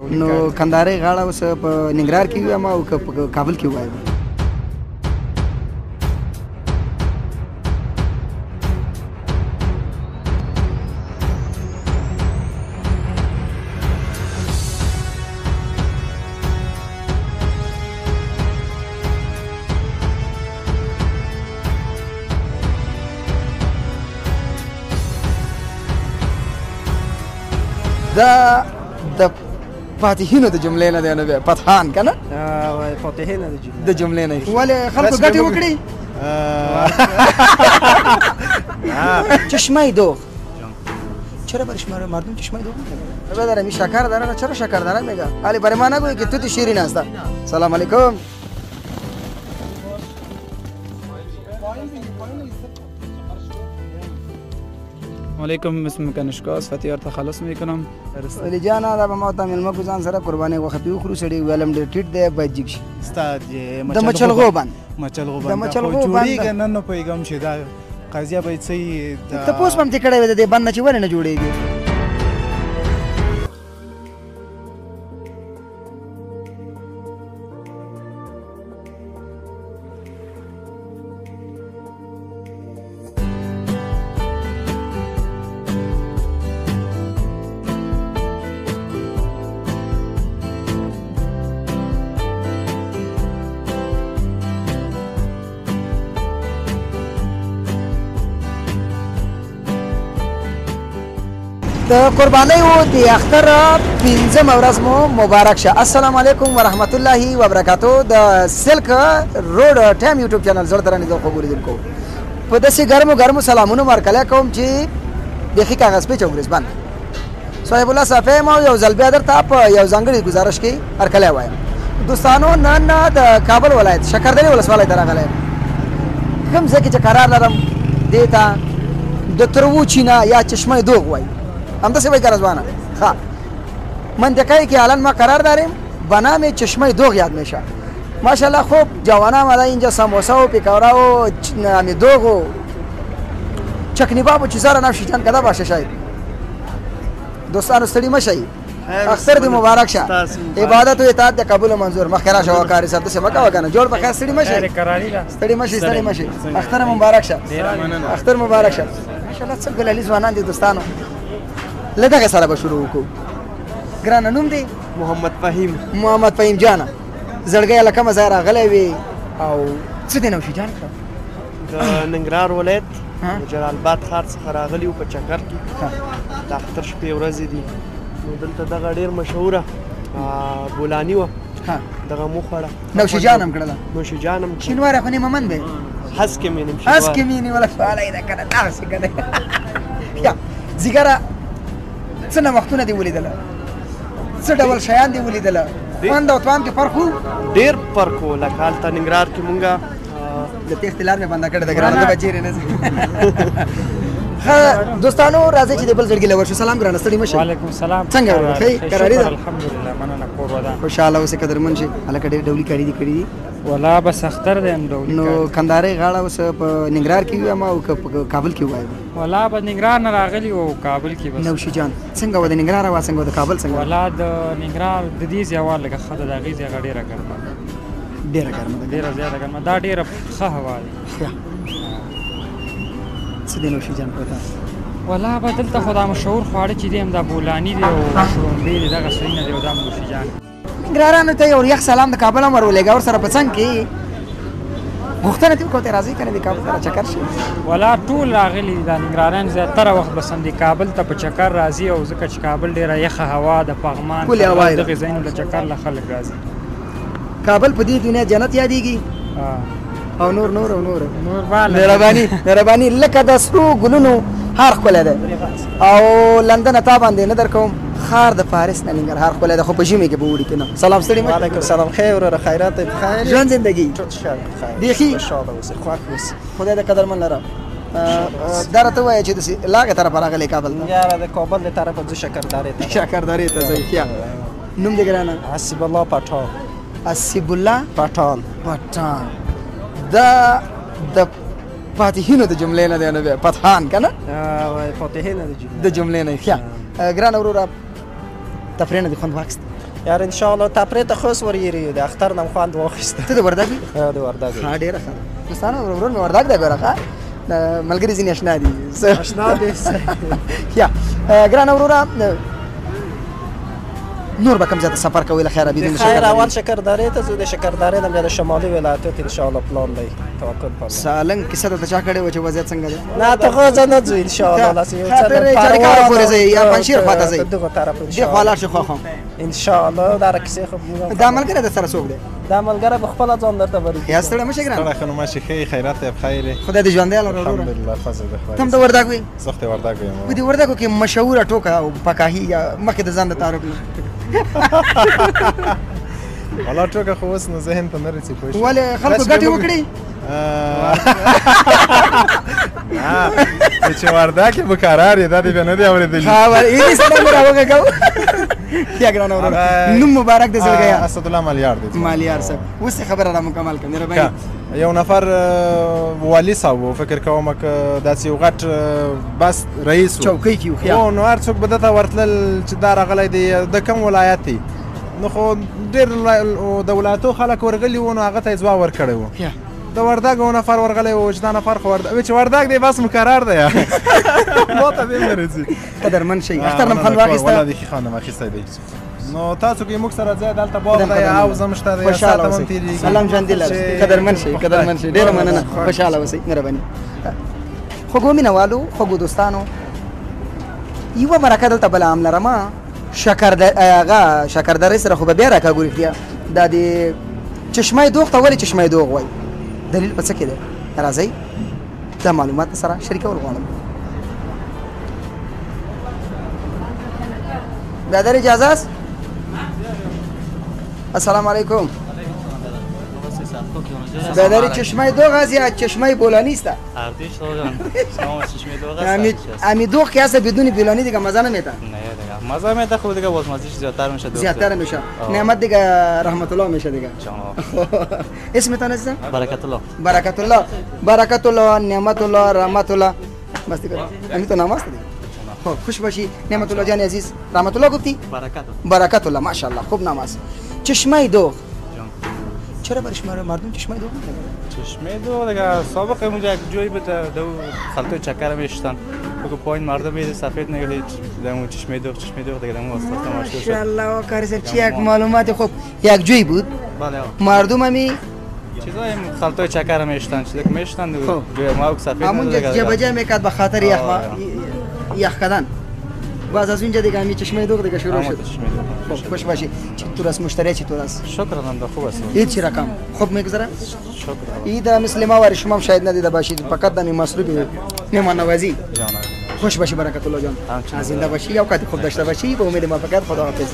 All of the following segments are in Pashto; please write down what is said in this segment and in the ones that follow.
نو کندهارۍ غاړه اوس په ننګرهار کې ووایم او که په کابل کې ووایم؟ دا د فاتحینو د جملې نه دی نو بیا فتحان که نه فاتحینو د جملې نه ولې خلکو ګټې وکړي چشمه دوغ چرا برش مردم چشمه دوغ میکنه بدارم این شکر داره چرا شکر داره میگه علی برای ما نگوی که تو شیرین هستا سلام علیکم علیکم اسم کنشکاس فتیار تخلص میکنم ولی جانا دا به ما ته ملما ګزان سره قرباني غوښه پیو خورو سړي ویلم ډېر ټیټ دی باید جګ شي استاد د مچلغو باندې د مچلغو جوړیږي نن نه پوهېږم چې دا قضیه باید صحیح تپوس به هم ترې کړی وی د دې بند نه چې ولې نه جوړېږي د قربانۍ و د اختر 5مه ورځ مو مبارک شه. السلام علیکم ورحمت الله وبرکاتو. د سلک روډ ټایم یوټیوب چینل زړه درنې د خبرې دلکو په داسې ګرمو سلامونه ورکړی کوم چې بیخي کاغذ پیچ او ګریزبان صاحب الله صافی ما یو ځل بیا درته په یو ځانګړي ګزارش کې هرکلی وایم دوستانو. نن د کابل ولایت شکردرې ولسوالۍ ته راغلی کوم ځای کې چې قرار لرم دې ته د ترو چینه یا چشمه دوغ وایي همداسې وایي که رضوانه ها منطقه که الان ما قرار داریم به نام چشمه دوغ یاد میشه ماشاءالله. خوب جوانه آمده اینجا سموسه و پیکاوره و دوغ و چکنی باب و چیزا را نفشی چند کده باشه شاید دوستانو ستړي مشئ اختر دې مبارک شه. عبادت او اطاعت د قبول منظور مخکره شو کاری سره څه مکه وکنه جوړ بخیر ستړي مشئ ستړي مشئ اختر مبارک شه. اختر مبارک شه ماشاءالله. څه ګلالي ځوانان دي دوستانو. له دغه سره به شروع وکړو. ګرانه نوم دی محمد فهیم جانه زړګی له کومه ځای راغلی وي او څه دی نوشي جان د ننګرهار ولایت جلال آباد ښار څخه راغلي وو په چکر کې د اختر شپې ورځې دي نو دلته دغه ډېر مشهوره بولاني وه دغه مو خوړه نوشي جان هم کړله نوشي جان هم شینواری خو نیمه دی هسکې مې نیم هسکې مې نیوله فعالی ده که نه دغسې که دی یا زیګره څه نوښتونه دې ولیدله څه ډول شیان دې ولیدله خوند او توام کې فرق و ډېر فرق و لکه هلته ننګرهار کې مونږ د تېښتې لار مې بنده کړې ده ګرانه ته به چېرې نه ځې ښه دوستانو راځئ چې د بل زړګي له ورشو. سلام ګرانه ستړي مه شئ. وعلیکم السلام. څنګه ورته ښه قراري ده؟ الحمدلله مننه کور ودان خوشحاله اوسې قدرمن شي. هلکه ډېر ډولي کړي دي ولا بس اختر دی ډولي نو کندهارۍ غاړه اوس په ننګرهار کې ووایم او که په کابل کې ووایم؟ ولا به ننګرهار نه راغلي او کابل کې بس. نوشي جان څنګه وه د ننګرهار هوا څنګه وه د کابل څنګه ولا د ننګرهار د دې ځای هوا لږه ښه ده د هغې ځای هغه ډېره ګرمه ده ډېره ګرمه ده ډېره زیاته ګرمه دا ډېره ښه هوا ده. څه دی نوشي جان پته ولا به دلته خو دا مشهور خواړه چې دي همدا بولاني دی او شړومبې دي دغه څه نه دی او دا نوشي جان ننګرهارانو ته یو یخ سلام د کابل هم ورولېږه ورسره په څنګ کې غوښتنه دې وکړه ته راځئ که نه د کابل ته چکر شي. ولا ټول راغلي دا ننګرهاریان زیاتره وخت بس همدې کابل ته په چکر راځي او ځکه چې کابل ډېره یخه هوا د پغمان دغې ځایونو د چکر له خلک راځي. کابل په دې دنیا جنت یادېږي او نور مهرباني لکه د سرو ګلونو هار ښکلی دی او لندن تا باندې نه در کوم ښار د پاریس نه ننګرهار ښکلی دی خو په ژمي کې به وړي که نه. سلام ستړي مه وعلیکم السلام. خیر وروره خیرات بخیر ژوند زندګي بیخي خوشحاله اوسئ خوښ اوسئ خدای د قدرمن لره. دا راته ووایه چې داسې لاګه طرفه راغلی کابل ته یاره د کابل د طرفه زه شکردارې ته ځئ ښه نوم دې ګرانه حسیب الله پټان حسیب الله پټان دا د فاتحینو د جملې نه دی نو بیا فتحان که نه فاتحینو د جملې نه ښه ګرانه وروره تفریح نه دې خوند واخیست یار ان شاء الله تپری ته خو سوريري د اختر نم خواند واخیست ته د وردګ د وردګ ها ډیر ښه دوستانو ورور مې وردګ دی ګوره ښه ملګري ځینې اشنا دي اشنا دي یا ګران وروره نور به کوم ځای ته سفر کوئ له خیره بدون خیر اول شکردارې ته ځو د شکردارې نه بیا د شمالي ولایتو ته ان شاء الله پلان دی توکل په الله سالنګ کیسه ته چا کړې و چې وضعیت څنګه دی نه ته خو ځه نه ځو ان شاء الله لاس یو څه چارکار پورې ځئ یا پنځیر خواته ځئ دغه طرف ان دی شاء خوا الله لاړ شي خوا خوا ان شاء الله دا رکسې خو دا ملګری د سره څوک دی دا ملګری په خپل ځان درته وري یا ستړی مشه ګران ستړی ښه نو ماشي ښې خیرات یې بخیر خدای دې ژوندی لره وروره الحمدلله فضل د خدای تم د وردګ وي زه خو د وردګ یم په دې وردګو کې مشهوره ټوکه او پکاهي یا مخکې د ځان د تعارف نه والله ټوکه خو اوس نو ذهن ته نه رسي پوه شوې ولې خلکو ګټې وکړي چې وردګ کې به قرار یې دا دې بیا نه دی اورېدلي یې سره مې راوغږاو یا ګران وروره نوم مبارک دې زړګیا اسدالله مالیار دی مالیار صاحب اوس خبره را مکمل کړه مهرباني یو نفر والي صاحب و فکر کوم که داسې یو غټ بس رئیس و چوکۍ کې وخیا نو هر څوک به دته ورتلل چې دا راغلی دی د کوم ولایت دی نو خو ډېر د ولایتو خلک ورغلي وو نو هغه ته یې ځواب ورکړی و د وردګ یو نفر ورغلی و چې دا نفر خو چې وردګ دی بس مقرر دی ما ته دې نه رسي قدرمن شئ اختر نم خوند واخیسته والله دې ښه خوند م اخیستی دی نو تاسو کې موږ سره ځای دلته باغ دی او زه مشته دی خوشحاله اوسئ سلام ژوندي لرئ قدرمن شئ قدرمن شئ ډېره مننه خوشحاله اوسئ مهرباني خوږو مینهوالو خوږو دوستانو یوه مرکه دلته بله هم لرمه هغه شکردرې سره خو به بیا راکاږو رښتیا دا د چشمه دوغ ته ولې چشمه دوغ وایي دلیل په څه کې دی راځئ دا معلومات سره شریکول غواړم برادر اجازه است السلام علیکم برادر چشمه دوغ است یا چشمه بولانی است ارتش شما چشمه دوغ است امی دوغ که هست بدون بولانی دیگه مزه نمیده نه دیگه مزه میده خود دیگه باز مزهش زیادتر میشه زیادتر میشه نعمت دیگه رحمت الله میشه دیگه اسمتون عزیزم برکت الله برکت الله برکت الله نعمت الله رحمت الله بس دیگه همین تو نام است دیگه خب خوش باشی نعمت الله جان عزیز رحمت الله گفتی برکت الله ماشاءالله خوب نام است چشمه دوغ چرا برش مردم چشمه دوغ چشمه دوغ دیگه سابق اونجا یک جایی بود دو خلطه چکر میشتن بگو پایین مردم میده سفید نگه دمو چشمه دوغ دیگه دمو واسطه ماشاءالله ماشاءالله کاری سر چی یک معلومات خوب یک جایی بود بله مردم همی چیزای خلطه چکر میشتن چیزی که میشتن جای ما سفید همون جبجه میکرد به خاطر یخ کردن باز از اونجا دیگه همی چشمه دوغ دیگه شروع شد خب خوش باشی چطور است مشتری چطور است شکر الحمد خوب است عید چی رقم خوب میگذره شکر عید مثل ما واری شما هم شاید ندیده باشید فقط دمی مصروفی مهمان نوازی خوش باشی برکت الله جان زنده باشی یا اوقات خوب داشته باشی به امید موفقیت خداحافظ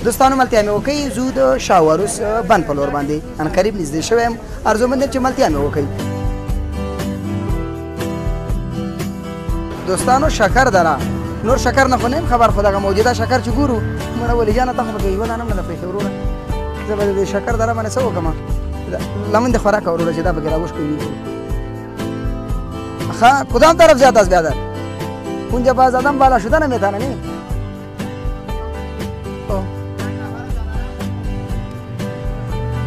دوستانو ملتیا مې وکړئ زه د شاوروس بند په لور باندې ان قریب نږدې شوی یم ارزومند یم چې ملتیا مې وکړئ دوستانو شکر دره نور شکر نه خو نه خبر خو دغه موجوده شکر چې ګورو مړه ولي جانه ته خو به یوه دانه هم نه پرېښې وروره زه به د شکر دره باندې څه وکړم لمن د خوراک وروره چې دا پکې راوښکوي ها کدام طرف زیاد است بیادر اونجا باز آدم بالا شده نمیتونه نه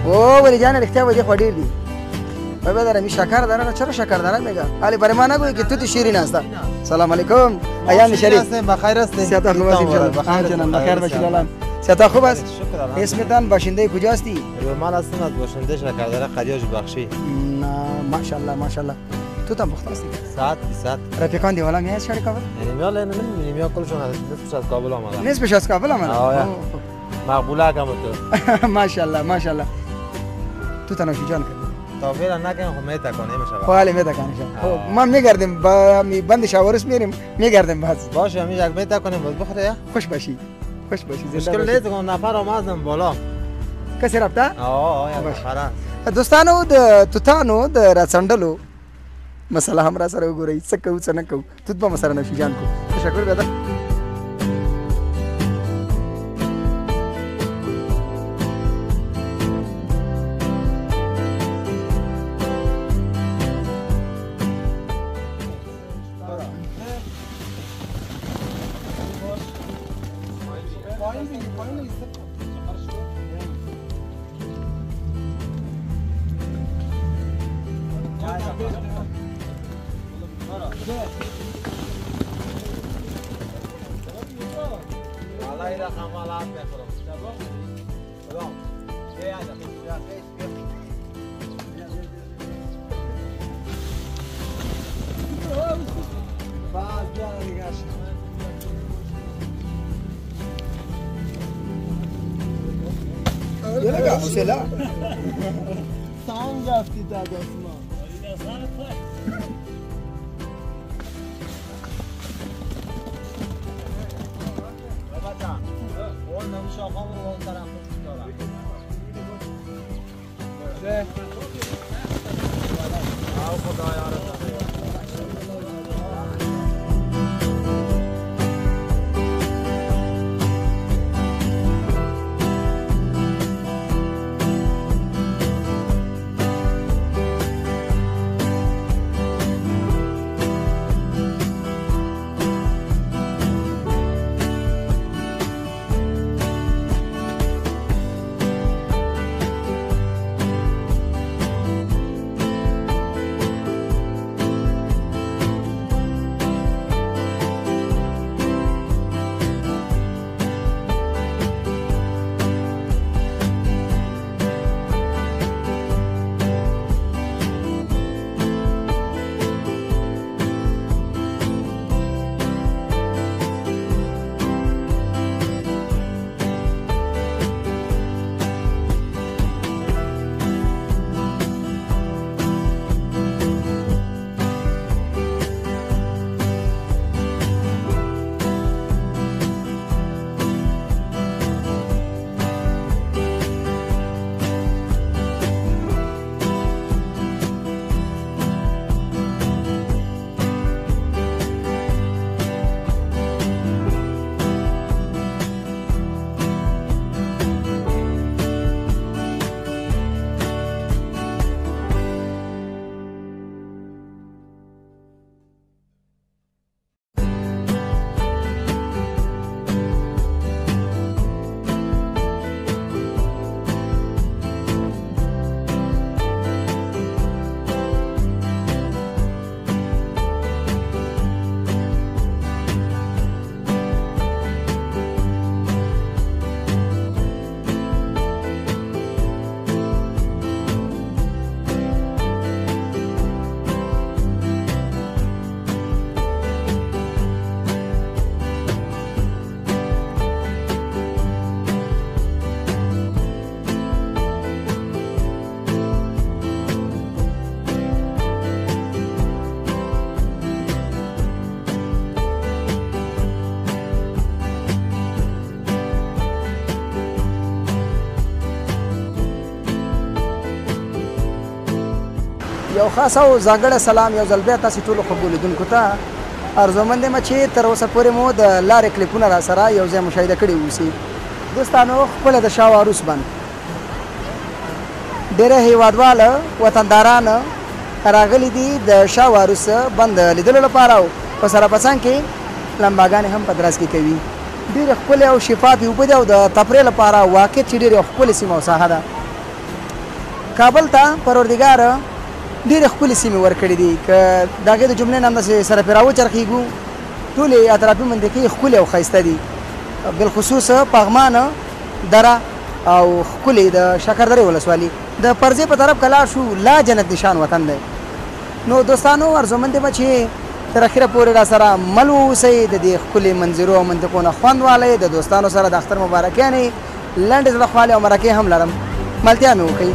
او ولی جان رښتیا وایي خو ډېر دي بابا داره می شکر داره چرا شکر داره میگه علی برای ما نگوی که تو تی شیرین هستا سلام علیکم ایام شریف بخیر است سیاتا خوب است انشاءالله جناب بخیر باشید الله سیاتا خوب است شکر اسمتان باشنده کجاستی من هستم از باشنده شکردره قریاج بخشی ماشاءالله ماشاءالله تو تام بخت هستی ساعت ساعت رفیقان دی والا میاد شهر کابل نمیاد نه نمیاد کلشون نصفش از کابل آمدن نصفش از کابل آمدن مقبوله کم تو ماشاءالله ماشاءالله تو تنوشی جان کرد تا فعلا نکنم خب میتکنه میشه خب حالا میتکنه خب ما میگردیم با بند شاورس میریم میگردیم باز باشه همین یک میتکنیم باز بخوره خوش باشی خوش باشی مشکل نیست که نفر آمدم بالا کسی رفته یک نفر دوستانو د توتانو د راڅنډلو مسله هم را سره وګورئ څه کوو څه نه کوو توت به مسره نفي جان کو تشکر بیاده یو خاص او ځانګړی سلام یو ځل بیا تاسې ټولو خوږو لیدونکو ته ارزومند یم چې تر اوسه پورې مو د لارې کلیپونه را سره یو ځای مشاهده کړي اوسي. دوستانو خپله د شاه عروس بند ډېری هیوادوال وطنداران راغلي دي د شاه عروس بند لیدلو لپاره او په سره پسان کې لمباګانې هم په دراز کې کوي. ډېرې ښکلې او شفافې اوبه دي او د تفریح لپاره واقع چې ډېرې ښکلې سیمه او ساحه ده. کابل ته پروردګار ډېرې ښکلې سیمې ورکړې دي که د هغې د جملې نه همداسې سره پرې راوچرخېږو ټولې اطرافي منطقې ښکلې او ښایسته دي. بالخصوص پغمان دره او ښکلې د شکردرې ولسوالي د پرزې په طرف که لاړ شو لا جنت نشان وطن دی. نو دوستانو ارزومند یم چې تر اخره پورې را سره مل واوسئ د دې ښکلې منظرو او منطقو نه خوند والئ. د دوستانو سره د اختر مبارکیانې لنډې زړه خوالې او مرکې هم لرم، ملتیا مې وکړئ.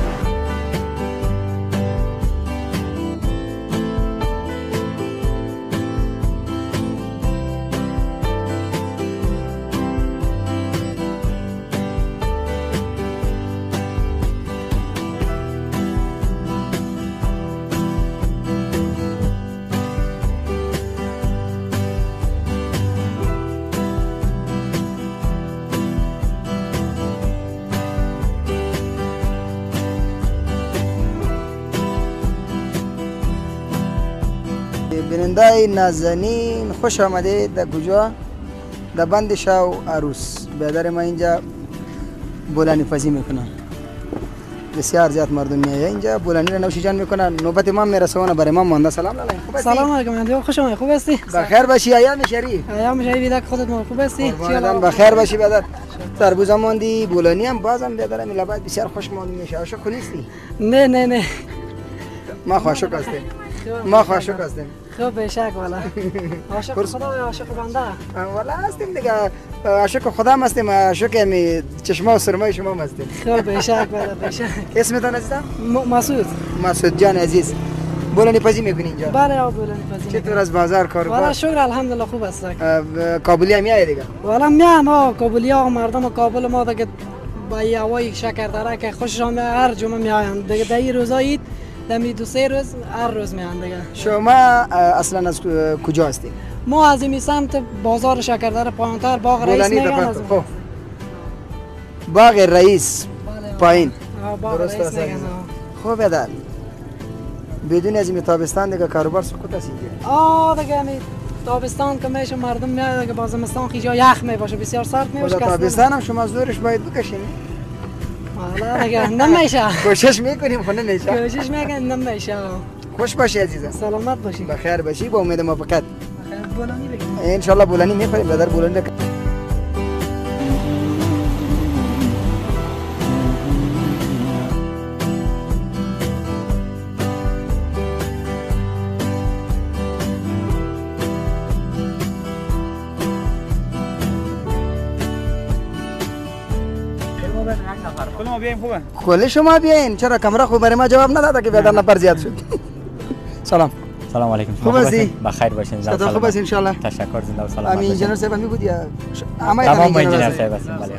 بینندای نازنین خوش آمدید در کجا؟ در بند شاه عروس. بیادر ما اینجا بولانی پزی میکنم. بسیار زیاد مردم میایه اینجا. بولانی را نوشی جان میکنن، نوبت ما میرسونه برای ما مونده. سلام علیکم. خوب هستی؟ سلام علیکم. اندیو خوش اومدی. خوب هستی؟ بخیر باشی. ایام شریف. ایام شریف خودت خوب هستی؟ بخیر باشی بدر. تربوز ماندی، بولانی هم بازم بدر ملابات بسیار خوش ماندی میشه. عاشق نیستی؟ نه ما عاشق هستیم. ما عاشق هستیم. خوب بشک والا. عاشق خدا و عاشق بنده. والا هستیم دیگه. عاشق خدا هم هستیم، عاشق می چشما و سرمای شما هم هستیم. خوب بشک والا بشک. اسمتون عزیزم؟ مسعود جان عزیز. بولانی پزی میکنی اینجا؟ بله بولانی پزی. چطور از بازار کار؟ والا شکر الحمدلله خوب است. کابلی هم میای دیگه؟ والا میام. کابلی ها مردم کابل ما دیگه با هوای شکردره که خوششان هر جمعه میاین دیگه. در این روزا عید دمی 2-3 روز هر روز میان دیگه. شما اصلا از کجا هستید؟ ما از این سمت بازار شکردره پایینتر باغ رئیس میگن. باغ رئیس پایین. باغ رئیس میگن. خوبه دل. بدون از این تابستان دیگه کاروبار سکوت است اینجا. دیگه می تابستان که میشه مردم میاد دیگه. باز زمستان خیلی یخ میباشه بسیار سرد میشه. تابستان هم شما زورش باید بکشین. والا دیگه نمیشه. کوشش میکنیم خونه نمیشه. کوشش میکنیم نمیشه. خوش باشی عزیزم. سلامت باشی. بخیر باشی با امید موفقیت. بولانی بگیم. ان شاء الله بولانی میخوریم بدر بولانی. کل شما بیاین. چرا کامرا خوب برای ما جواب نداد که بیادر نفر زیاد شد. سلام علیکم. خوب هستی؟ بخیر باشین. صدا خوب است ان شاء الله. تشکر. زنده و سلامت. امی انجینر صاحب می بود یا تمام انجینر صاحب هستیم. بله.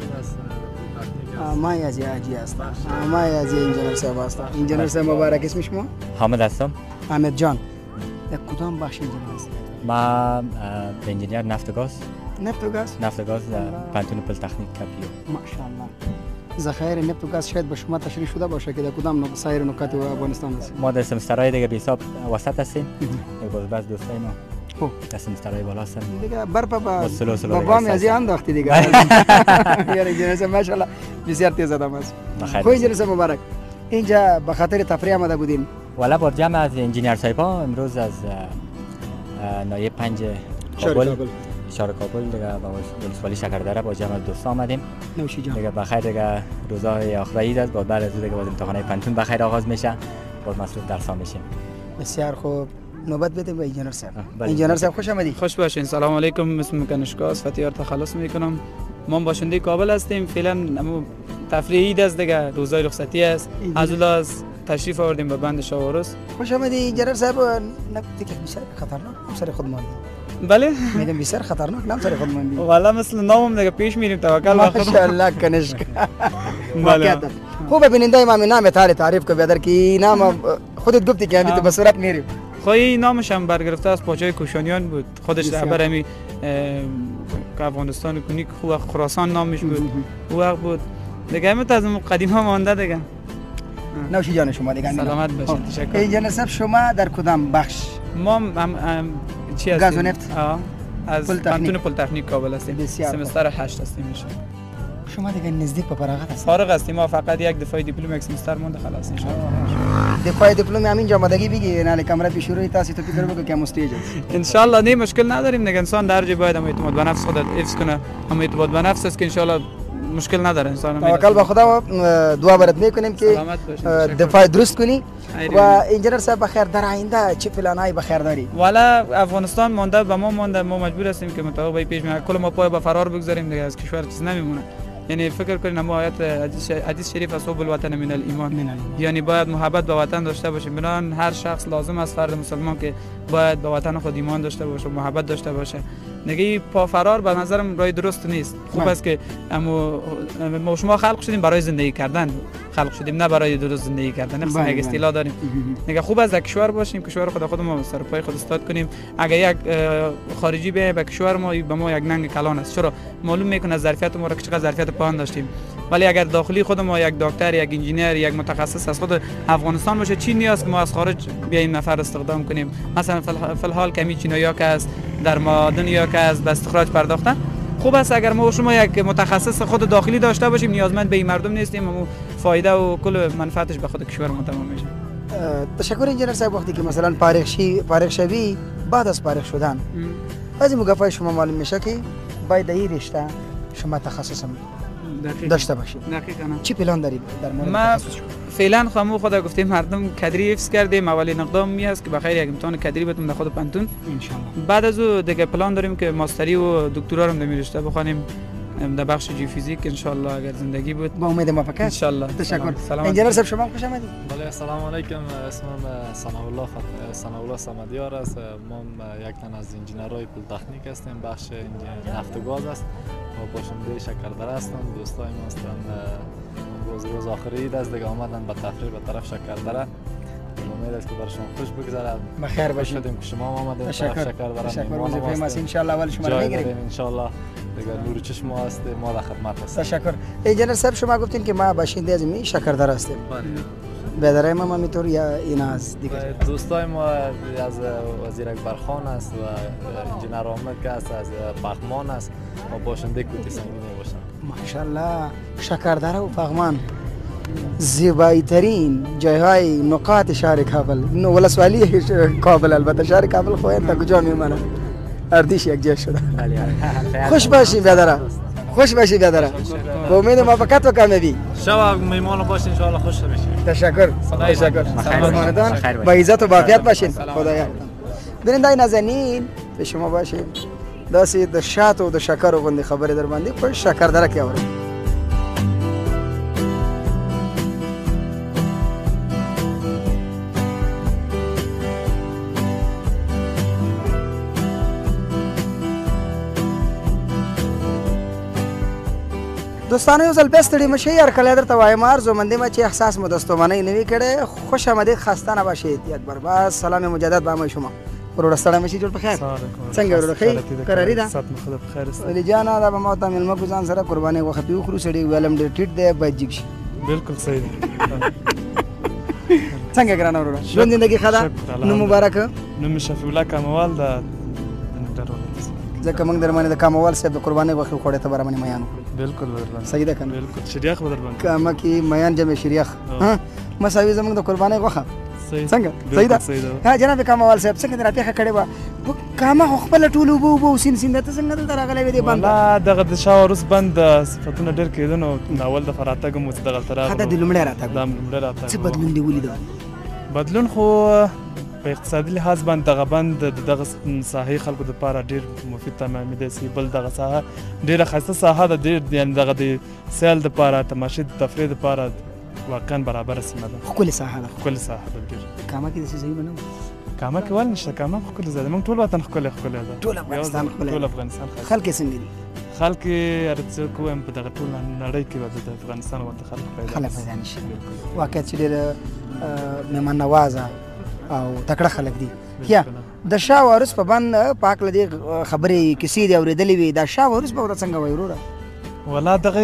ما از یاجی هستم. ما از انجینر صاحب هستم. انجینر صاحب مبارک. اسم شما؟ حامد هستم. حامد جان. در کدام بخش انجینر هستی؟ ما انجینر نفت و گاز. نفت و گاز پانتون پلیتکنیک کپیو. ماشاءالله. ذخایر نفت و گاز شاید به شما تشریح شده باشه که در کدام سایر نکات افغانستان است. ما در سمسترهای دیگه به حساب وسط هستیم. باز دوستای ما در سمسترهای بالا هستن دیگه. برپا با بامی از این انداختی دیگه. یار انجینر ماشاءالله بسیار تیز آدم است. خو انجینر مبارک. اینجا به خاطر تفریح آمده بودین؟ والا با جمع از انجینر صاحبا امروز از نایب 5 کابل شهر کابل دیگه با ولسوالی شکردره با جمع دوست آمدیم. نوشی جان. دیگه بخیر دیگه روزهای آخر عید است. بعد از دیگه باز امتحانات پنتون بخیر آغاز میشه. باز مصروف درس‌ها میشیم. بسیار خوب. نوبت بدیم به انجینر صاحب. انجینر صاحب خوش آمدید. خوش باشین. سلام علیکم. اسمم کنشکا است. فتیار تخلص میکنم. ما باشنده کابل هستیم. فعلا تفریح عید است دیگه. روزهای رخصتی است. از تشریف آوردیم به بند شاورس. خوش آمدید انجینر صاحب. نکته که بسیار خطرناک سر خود ماندی. بله میگم بسیار خطرناک نام سر خود ماندی. والا مثل نامم دیگه پیش میریم توکل به خدا. ماشاءالله کنشکا. بله. خوب ببینید ما نام تعریف کو بیادر کی نام خودت گفتی که همین تو به صورت میریم. خواهی نامش هم برگرفته از پاچای کوشانیان بود. خودش رهبر همی که افغانستان کنی خوب خراسان نامش بود. او وقت بود دیگه همین از قدیما مانده دیگه. نوشی جان شما دیگه. سلامت باشید. تشکر. انجینر صاحب شما در کدام بخش؟ ما چی هستیم؟ گاز و نفت. از پانتون پلیتکنیک کابل هستیم. سمستر 8 هستیم میشه. شما دیگه نزدیک به فراغت هستید. فارغ هستیم. ما فقط یک دفعه دیپلم یک سمستر مونده خلاص ان شاء الله. دفعه دیپلم همین جا آمدگی بگی نه کامرا پیش روی تاسو تو فکر بگو که مستیج است. ان شاء الله نه مشکل نداریم دیگه. انسان در جای باید هم اعتماد به نفس خودت حفظ کنه. هم اعتماد به نفس است که ان شاء الله مشکل نداره انسان. توکل به خدا دعا برات میکنیم که دفاع درست کنی و انجینر صاحب بخیر در آینده چه پلانای بخیر داری؟ والا افغانستان مونده به ما مونده. ما مجبور هستیم که مطابق به پیش کل ما پای به فرار بگذاریم دیگه. از کشور چیز نمیمونه. یعنی فکر کنید ما آیت حدیث شریف از حب الوطن من الایمان، یعنی باید محبت به وطن داشته باشیم. بنابراین هر شخص لازم است فرد مسلمان که باید به وطن خود ایمان داشته باشه، محبت داشته باشه. نگی پا فرار به نظرم راه درست نیست. خوب است که ما شما خلق شدیم برای زندگی کردن، خلق شدیم نه برای درست زندگی کردن. نفس یک اصطلاح داریم. نگه خوب است در کشور باشیم، کشور خودمون سر پای خود استاد کنیم. اگر یک خارجی به کشور ما به ما یک ننگ کلان است. چرا؟ معلوم میکنه ظرفیت ما را که چقدر ظرفیت پایان داشتیم. ولی اگر داخلی خود ما یک دکتر، یک انجینر، یک متخصص از خود افغانستان باشه، چی نیاز که ما از خارج بیایم نفر استخدام کنیم. مثلا فی الحال کمی چینایی‌ها که است در معادن یا که از به استخراج پرداختن. خوب است اگر ما شما یک متخصص خود داخلی داشته باشیم، نیازمند به این مردم نیستیم. ما فایده و کل منفعتش به خود کشور ما تمام میشه. تشکر انجینر صاحب. وقتی که مثلا فارغ شوی بعد از فارغ شدن بعضی موقع شما معلوم میشه که باید در این رشته شما تخصص داشته باشید. دقیقاً. چی پلان دارید در مورد ما تخصص شما؟ فعلا خامو خدا گفتیم مردم کدری حفظ کردیم. اولین اقدام می است که بخیر یک امتحان کدری بتونیم در خود پنتون ان شاء الله. بعد از او دیگه پلان داریم که ماستری و دکترا رو در رشته بخوانیم در بخش جیوفیزیک ان شاء الله اگر زندگی بود. با امید موفقیت. ان شاء الله. تشکر. انجینر صاحب شما خوش آمدید. بله سلام علیکم. اسمم ثناءالله صمدیار است. ما یک تن از انجینرهای پلیتکنیک هستیم. بخش نفت و گاز است و باشنده شکردره هستم. دوستای ما هستن روز آخری عید است دیگه آمدن به تفریح به طرف شکردره. امید است که برشون خوش بگذره. بخیر باشید. شدیم که شما آمدید. تشکر. ان شاء الله اول شما رو میگیریم. ان شاء الله دیگه نور چشم ما است. ما در خدمت هستیم. تشکر. انجینر صاحب شما گفتین که ما باشنده از این شکردره هستیم. برادرای ما همینطور یا اینا از دیگه دوستای ما از وزیر اکبرخان است و انجینر حامد که است از پغمان است و باشنده کوتی سنگینی باشند. ماشاءالله. شکردره و پغمان زیبایی ترین جایهای نقاط شهر کابل. ولسوالی کابل البته شهر کابل خو تا کجا میمونه اردیش یک جای شده. خوش باشی برادر. خوش باشی برادر. با امید موفقیت و کامیابی. شب میمون باش ان شاء الله خوش بشید. تشکر. تشکر. سلامتان. با عزت و عافیت باشین. خدایا. بینندای نازنین به شما باشین. داسې د شاتو د شکر غوندې خبرې در باندې په شکردره کې اورم. دوستانو یو ځل بیا ستړي مه شئ. هرکلی درته وایم ارزومندې مه چې احساس مو د ستومنۍ نه وي کړی. خوش آمدید. خسته نباشید. یک بار باز سلام مجدد به همه شما. وروره ستړی مه شئ. جوړ په خیر. څنګه وروره ښه قراري ده؟ ولي جانه دا به ما ته مېلمه کو ځان سره قربانۍ غوښه پې وخورو. سړي ویلم ډېر ټیټ دی باید جګ شي. بالکل صحیح دی. څنګه ګرانه وروره ژوند زندګي ښه ده؟ نوم مبارک؟ نوم مې شفیع الله کاموال ده. ځکه موږ در باندې د کاموال صاحب د قربانۍ غوښې وخوړې ته به را باندې میان وکړو. بالکل بدربان. صحیح ده که نه؟ بالکل شریخ بدربان. کامه کې میان جمع شریخ مساوي زموږ د قربانۍ غوښه. څنګه صحیح ده؟ ها جناب کاموال صاحب څنګه دې راپېښه کړې وه؟ کامه خو خپله ټول اوبه اوبه سین سین ده. ته څنګه دلته راغلی وې دې بند؟ والله دغه د شا وروست بند صفتونه ډېر کېده نو اول دفعه راتګ مو چې دغلته راغلو. دا د لومړی راتګ دا لومړی راتګ. څه بدلون دې ولیده؟ بدلون خو په اقتصادي لحاظ باندې دغه بند دغه ساحې خلکو دپاره ډېر مفید تمامېدی سي. بل دغه ساحه ډېره ښایسته ساحه ده. ډېر یعنې دغه د سیل دپاره تماشې د تفریح دپاره واقعا برابره سیمه ده. ښکلې ساحه ده. ښکلې ساحه ده ډېر. کامه کې داسې ځایونه نه وو؟ کامه کې ولې نشته. کامه هم ښکلې ځای ده. موږ ټول وطن ښکلی ده. ټول افغانستان ښکلی ټول افغانستان ښایسته. خلک یې څنګه دي؟ خلک یې هر څوک ووایم په دغه ټول نړۍ کې به د افغانستان غوندې خلک پیدا نه شي. واقعیت چې ډېر مهمان نوازه او تکړه خلک دي. یا د شاه وارث په بند په هکله دې خبرې کیسې دې اورېدلې وي. دا شاه وارث به ورته څنګه وایي وروره؟ والله دغه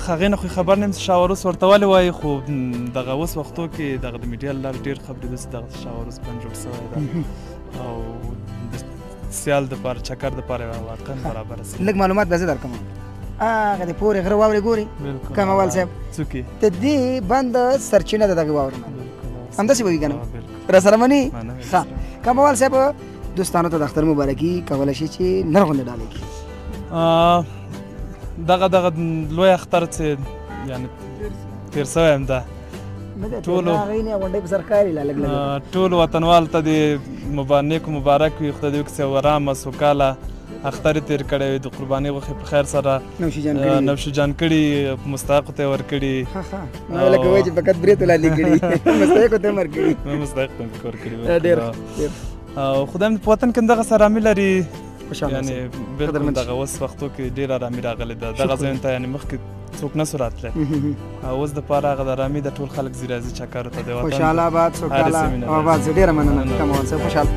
هغې نه خو خبر نه یم چې شاه وارث ورته ولې وایي. خو دغه اوس وختو کې دغه د میډیا له لارې ډېر خبرېده چې دغه شاه وارث بند جوړ شوی ده او د سیال دپاره چکر دپاره واقعا برابره سي. لږ معلومات به زه درکړم. هغه د پورې غره واورې ګوري کاموال صاحب څوک د دې بند سرچینه د دغې واورو نه همداسې به وي که نه؟ را سره مني؟ ښه کاموال صاحب دوستانو ته د اختر مبارکي کولی شي چې نر غوندې ډالۍ کړي. دغه لوی اختر چې یعنې تېر سوی یم ده ټول وطنوال ته د نیکو مبارک وي. خدای دې وکړي چې ارامه سوکاله اختر یې تېر کړی وي. د قربانۍ غوښې په خیر سره نوشیجان کړي مستحقو ته یې ورکړي. لکه وایي چې فقط برې ته لاندې کړي مستحقو ته یې ورکړي. مستحق ته یې ورکړي. او خدای مې په وطن کې دغه ارامي لري. یعنې بالکل دغه اوس وختو کې ډېر ارامي راغلې ده. دغه ځایونو ته یعنې مخکې څوک نه سو راتلی. اوس دپاره هغه د ارامي د ټول خلک ځي راځي چکرو ته د وطن خوشحاله آباد سوکاله آباد. زه ډېره مننه کاموال صاحب. خوشحاله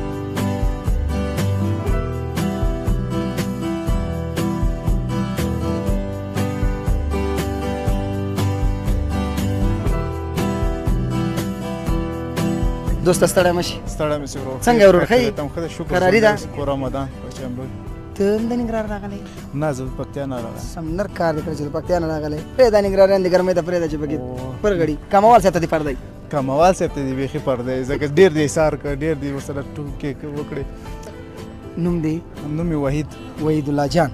دوسته ستړی مه شي. ستړی مې شي ورور. څنګه ورور ښه یې؟ قراري ده؟ کور رمضان ته هم د ننګرهار راغلی؟ نه زه د پکتیا نه راغلی. سمنر کار دې کړی چې د پکتیا نه راغلی. پرېږده ننګرهاریان دې ګرمۍ ته پرېږده چې پکې پرغړي. کاموال صاحب ته دې پردی؟ کاموال صاحب ته دې بیخي پردی ځکه ډېر دې ایثار کړ، ډېر دې ورسره ټوکې وکړې. نوم دې؟ نوم مې وحید الله جان.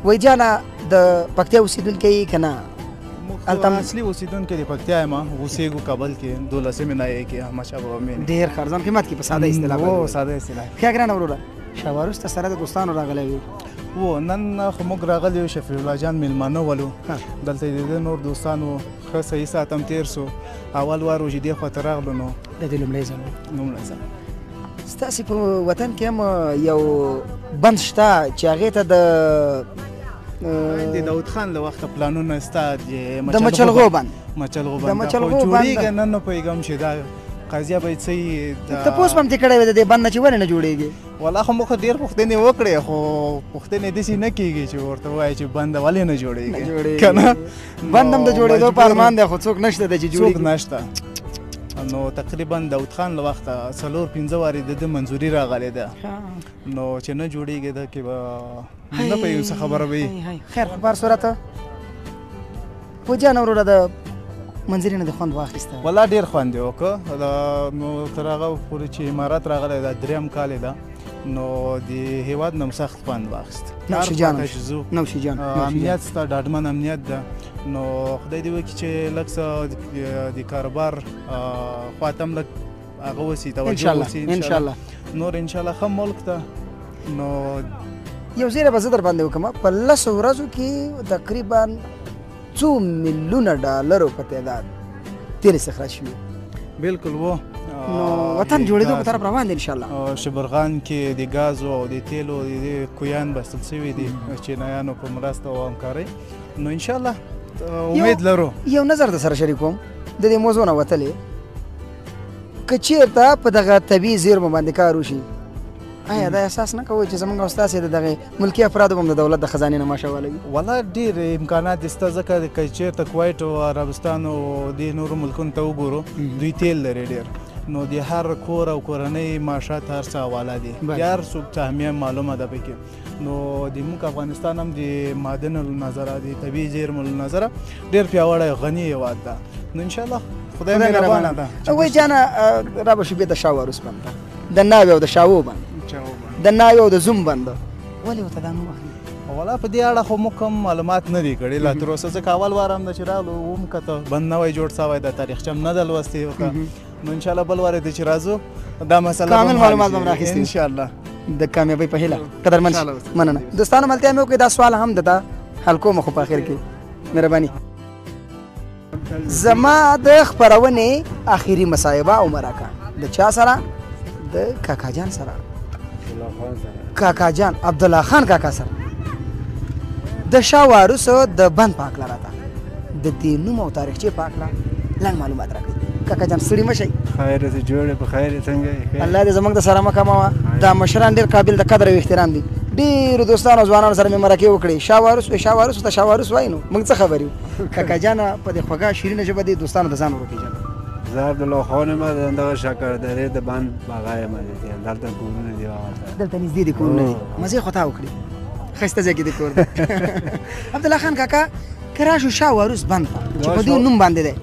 وحید جانه د پکتیا اوسېدونکی یې که نه؟ اصلي اوسېدونکی د پکتیا یم، اوسېږو کابل کې 12مې ناحیې کې احمدشاه بابا مین. ډېر ښه ارزان قیمت کې په ساده اصطلاح باندې. ساده اصطلاح. ښه ګرانه وروره شاوروس ته سره د دوستانو راغلی وو؟ نن خو موږ راغلي یو شفیع الله جان میلمانه ولو، دلته د ده نور دوستان وو. ښه صحیح ساعت هم تېر سو. اول وار و چې دې خواته راغلو نو د دې لومړی ځل لومړی ځل. ستاسې په وطن کې هم یو بند شته چې هغې ته د داود خان له وخته پلانونه سته د مچلغو بند. مچلغو بند خو جوړېږي نه نه پوهېږم چې دا قضیه به څه وي. تپوس به هم ترې کړی وی د دې بند نه چې ولې نه جوړېږي؟ والله خو موږ ډېر پوښتنې وکړې خو پوښتنې داسې نه کېږي چې ورته ووایي چې بند ولې نه جوړېږي که نه. بند هم د جوړېدو په ارمان دی خو څوک نشته دی چې جوړېږي. څوک نشته. نو تقریبا داود خان له وخته 4-5 وارې د ده منظوري راغلې ده، نو چې نه جوړېږي ده کې به نه پوهېږو څه خبره به وي. خیر خو په هر صورت پوه جان وروره د منظري نه دې خوند واخیسته؟ والله ډېر خوند یې وکړه. نو تر هغه پورې چې امارات راغلی دا 3م کال یې ده، نو د هېواد نه سخت خوند واخیست. نوشي جان امنیت سته، ډاډمن امنیت ده. نو خدای دې وکړي چې لږ څه د کاروبار خواته هم لږ هغه وسي توجه وسي انشاءالله. نور انشاءالله ښه ملک ده. نو یو زیری به زه در باندې وکړم، په 10 ورځو کې تقریبا څو میلیونه ډالرو په تعداد تیل استخراج شوي. بالکل وو. نو وطن جوړېدو په طرف روان دی انشاءالله. شبرغان کې د ګازو او د تیلو د کویان بستل شوي دي چینایانو په مرسته او همکارۍ. نو انشاءالله امید لرو. یو نظر در سره شریکوم د دې موضوع نه وتلې، که چېرته په دغه طبیعي زیرمو باندې کار وشي، آیا دا احساس نه کوئ چې زموږ او ستاسې د دغې ملکي افرادو هم د دولت د خزانې نه ماشه والوي؟ والله ډېر امکانات شته ځکه که چېرته کویت او عربستان او دې نورو ملکونو ته وګورو دوی تیل لري ډېر. نو د هر کور او کورنۍ معاشات هر څه حواله دي، هر څوک تهمیه معلومه ده پکې. نو د موږ افغانستان هم د معدنو له نظره د طبیعي زیرمو له نظره ډېر پیاوړی غني هېواد ده. نو انشاءالله خدای مهربانه ده. وایي جانه را به شو بیا د شاوروس بند ته، د ناوې او د شاوو بند، د ناوې او د زوم بند ولې ورته دا نوم اخلي؟ والله په دې اړه خو موږ کوم معلومات نه دي کړي لا تر اوسه، ځکه اول وار هم ده چې راغلو وم کته بند نوی جوړ سوی ده، تاریخچه هم نه ده لوستې ورته. نو انشاءالله بل وار دی چې راځو دا مسله کامل معلومات به هم راخیستي انشاءالله د کامیابۍ په هیله. قدرمن مننه دوستانو، ملتیا مې وکړې دا سوال هم ده حل کوم خو په اخر کې مهرباني. زما د خپرونې اخري مصاحبه او مرکه د چا سره؟ د کاکا جان سره، کاکا جان عبدالله خان کاکا سره. د شاوروس د بند په هکله راته د دې نوم او تاریخچې په هکله لنډ معلومات راکړئ. کاکا جان ستړي مه شئ. خیر ته جوړې په خیر څنګه یې؟ الله دې زموږ د سره مه کموه. دا مشران ډېر قابل د قدر او احترام دي. ډېرو دوستانو او ځوانانو سره مې مرکې وکړې. شاوروس ته شاوروس وایي نو موږ څه خبر یو؟ کاکا جان په دې خوږه شیرینه ژبه دې دوستانو ته ځان وروپېژنه. زه عبدالله خان یم، دغه شکردرې د بند بغا یم، دلته کورونه دي. دلته نږدې دي کورونه دي، مزې خو تا وکړې، ښایسته ځای کې دې کور دی. عبدالله خان کاکا که راشو شاوروس بند ته چې په دې نوم باندې دی،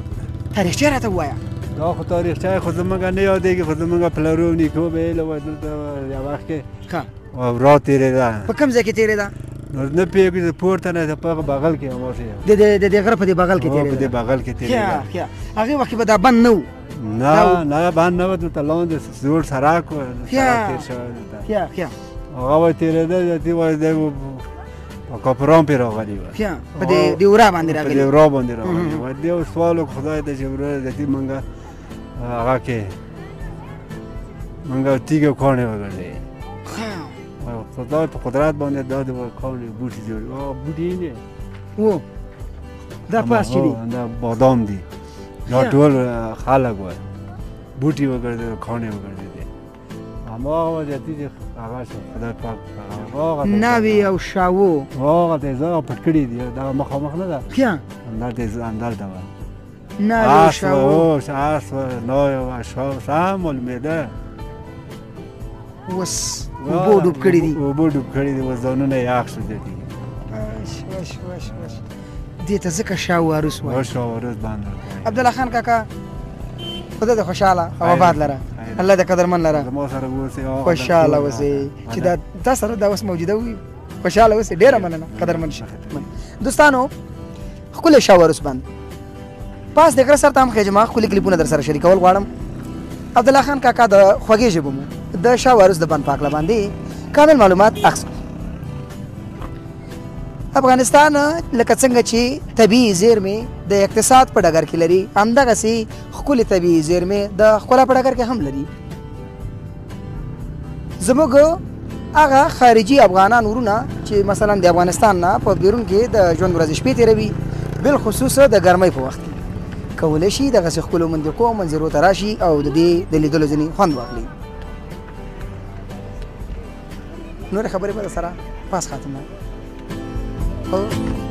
تاریخچه راته ووایه. دا خو تاریخچه خو زموږ نه یادېږي، خو زموږ پلرو نیکو به یې له دلته یو وخت کې را تېرېده. په کوم ځای کې تېرېده؟ نه پوهېږو د پورته نه د په بغل کې د دې غره په دې بغل کې تېرېده. په دې بغل کې تېرېده. هغې وخت کې به دا بند نه و؟ نه بند نه و، دلته لاندې زوړ سړک و، سړک تېر شوی دلته. هغه به تېرېده دې وایي دی په کاپران پرې راغلي وه، په دې ورا باندې راغلي، په دې ورا باندې راغلي وه. دې سوال وکړو خدای ته چې ورور د دې موږ هغه کې موږ تیږه کاڼې وګرځوي. خدای په قدرت باندې دا د کاڼې بوټي جوړ بوټي نه و، دا پاس چې دي دا بادام دي، دا ټول خلک وه بوټي وګرځوي، کاڼې وګرځوي. هماغه وضعیتي چې هغه شو خدای پاک ناوې او شاوو هغه ته زه پټ کړي دي، دا مخامخ نه ده همدلته وه. ناوې او شاوو آس و ناوې و شاو سم معلومېده. اوس اوبو ډوب کړي دي اوبو ډوب کړي دي اوس ځانونه یاخ شو دي دې ته ځکه شاوروس وایي شاوروس باندې عبدالله خان کاکا خدای دې خوشحاله او آباد لره الله دې قدرمن لره زما سره اوسې خوشحاله اوسې چې دا تا سره دا اوس موجوده وي خوشحاله اوسې ډېره مننه قدرمن شه دوستانو ښکلی شاوروس بند پاس د غره سر ته هم خېجما ښکلي کلیپونه در سره شریکول غواړم عبدالله خان کاکا د خوږې ژبو مو د شاوروس د بند پاکله باندې کامل معلومات اخذ افغانستان لکه څنګه چې طبیعي زیرمې د اقتصاد په ډګر کې لري همدغسې ښکلې طبیعي زیرمې د ښکلا په ډګر کې هم لري زموږ هغه خارجي افغانان ورونه چې مثلا د افغانستان نه په بیرون کې د ژوند ورځې شپې تېروي بالخصوص د ګرمۍ په وخت کې کولی شي دغسې ښکلو منطقو او منظرو ته راشي او د دې د لیدلو ځینې خوند واخلي نورې خبرې به سره پاس خاتمه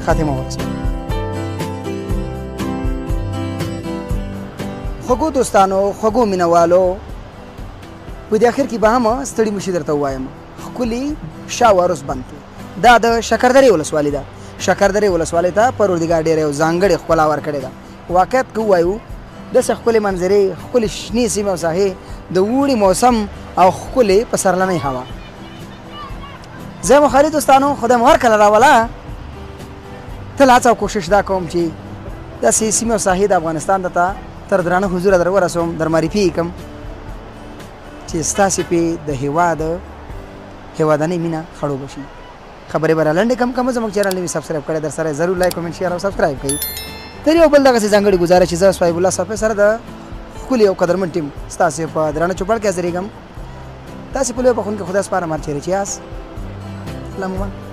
خاتمه ورسوم خوږو دوستانو خوږو مینهوالو په دې اخر کې به هم ستړي مشي درته ووایم ښکلي شاوروس بند دا د شکردرې ولسوالي ده شکردرې ولسوالۍ ته پروردګار ډېره یو ځانګړې ښکلا ورکړې ده واقعیت که ووایو داسې ښکلې منظرې ښکلې شنې سیمې او ساحې د اوړي موسم او ښکلې پسرلنۍ هوا زه یم خالد دوستانو خدای مو هرکله راوله تل هڅه او کوشش دا کوم چې داسې سیمې او ساحې د افغانستان ته تر درانه حضوره در ورسوم در معرفي یې کړم چې ستاسې پې د هېوادنۍ مینه خړوبه شي خبرې به را لنډې کم کم زموږ چینل نوي سبسکرایب کړی در سره ضرور لایک کمنټ شیر او سبسکرایب کوئ تر یو بل دغسې ځانګړې ګزاره چې زه صحیب الله صافی سره د ښکلي او قدرمن ټیم ستاسې په درانه چوپړ کې حاضرېږم تاسې په لویه بخښونکي خدای سپارم هر چیرې چې یاست الله مو